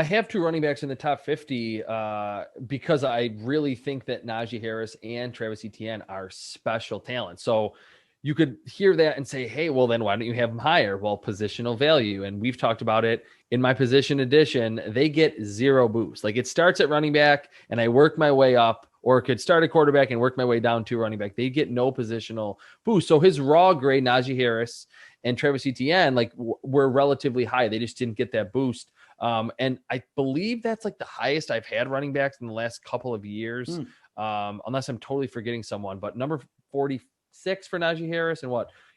I have two running backs in the top 50 because I really think that Najee Harris and Travis Etienne are special talents. So you could hear that and say, hey, well, then why don't you have them higher? Well, positional value. And we've talked about it in my position edition. They get zero boost. Like it starts at running back and I work my way up, or it could start at quarterback and work my way down to running back. They get no positional boost. So his raw grade, Najee Harris and Travis Etienne, like were relatively high. They just didn't get that boost. And I believe that's like the highest I've had running backs in the last couple of years, unless I'm totally forgetting someone. But number 46 for Najee Harris and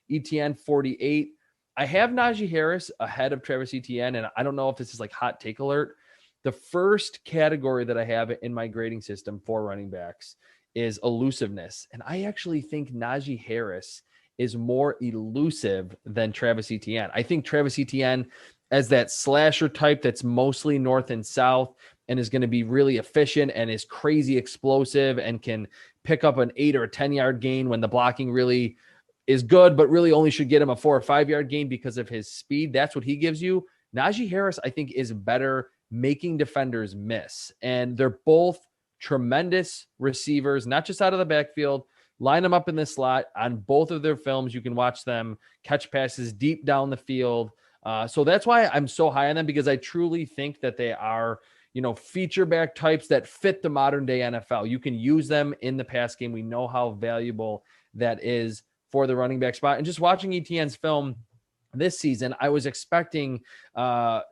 ETN 48. I have Najee Harris ahead of Travis Etienne, and I don't know if this is like hot take alert. The first category that I have in my grading system for running backs is elusiveness. And I actually think Najee Harris is more elusive than Travis Etienne. I think Travis Etienne as that slasher type that's mostly north and south and is going to be really efficient and is crazy explosive and can pick up an 8 or a 10-yard gain when the blocking really is good, but really only should get him a 4 or 5-yard gain because of his speed. That's what he gives you. Najee Harris, I think, is better making defenders miss. And they're both tremendous receivers, not just out of the backfield. Line them up in the slot. On both of their films, you can watch them catch passes deep down the field. So that's why I'm so high on them, because I truly think that they are, feature back types that fit the modern day NFL. You can use them in the pass game. We know how valuable that is for the running back spot. And just watching Etienne's film this season, I was expecting,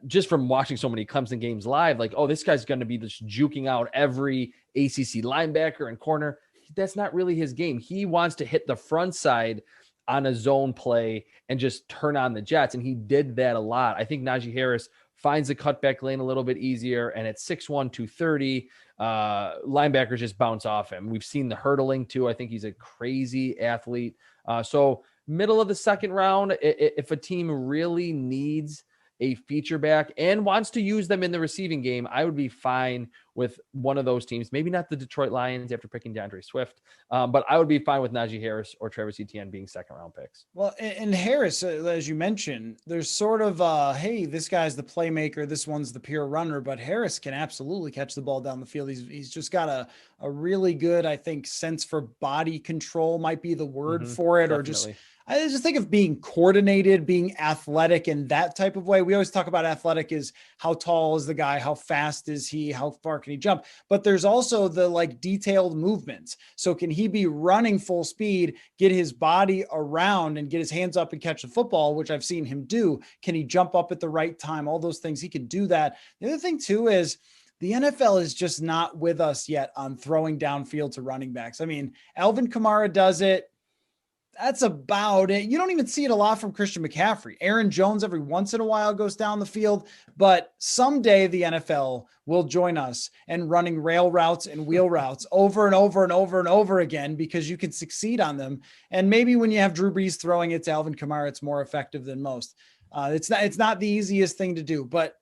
just from watching so many Clemson games live, like, oh, this guy's going to be just juking out every ACC linebacker and corner. That's not really his game. He wants to hit the front side on a zone play and just turn on the jets. And he did that a lot. I think Najee Harris finds the cutback lane a little bit easier. And at 6'1", 230, linebackers just bounce off him. We've seen the hurdling too. I think he's a crazy athlete. So middle of the second round, if a team really needs a feature back and wants to use them in the receiving game, I would be fine with one of those teams. Maybe not the Detroit Lions after picking DeAndre Swift, but I would be fine with Najee Harris or Travis Etienne being second round picks. Well, and Harris, as you mentioned, there's sort of, hey, this guy's the playmaker, this one's the pure runner, but Harris can absolutely catch the ball down the field. He's just got a really good, I think, sense for body control might be the word for it, Definitely. or I just think of being coordinated, being athletic in that type of way. We always talk about athletic is how tall is the guy? How fast is he? How far can he jump? But there's also the like detailed movements. So can he be running full speed, get his body around and get his hands up and catch the football, which I've seen him do? Can he jump up at the right time? All those things, he can do that. The other thing too is the NFL is just not with us yet on throwing downfield to running backs. I mean, Alvin Kamara does it. That's about it. You don't even see it a lot from Christian McCaffrey. Aaron Jones every once in a while goes down the field, but someday the NFL will join us and running rail routes and wheel routes over and over and over and over again, because you can succeed on them. And maybe when you have Drew Brees throwing it to Alvin Kamara, it's more effective than most. It's not the easiest thing to do, but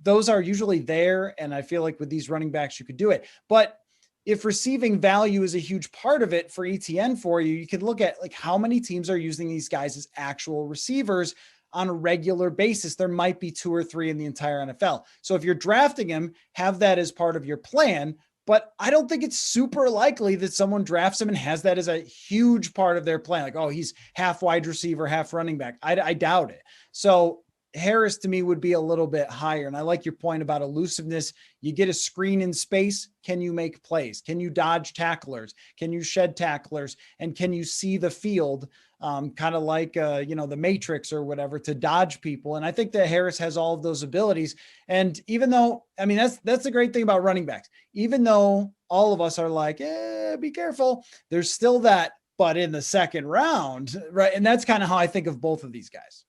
those are usually there. And I feel like with these running backs, you could do it. But if receiving value is a huge part of it for ETN for you, you could look at like how many teams are using these guys as actual receivers on a regular basis. There might be 2 or 3 in the entire NFL. So if you're drafting him, have that as part of your plan. But I don't think it's super likely that someone drafts him and has that as a huge part of their plan. Like, oh, he's half wide receiver, half running back. I doubt it. So Harris to me would be a little bit higher. And I like your point about elusiveness. You get a screen in space. Can you make plays? Can you dodge tacklers? Can you shed tacklers? And can you see the field kind of like, the Matrix or whatever to dodge people? And I think that Harris has all of those abilities. And even though, I mean, that's the great thing about running backs, even though all of us are like, be careful, there's still that, but in the second round, right? And that's kind of how I think of both of these guys.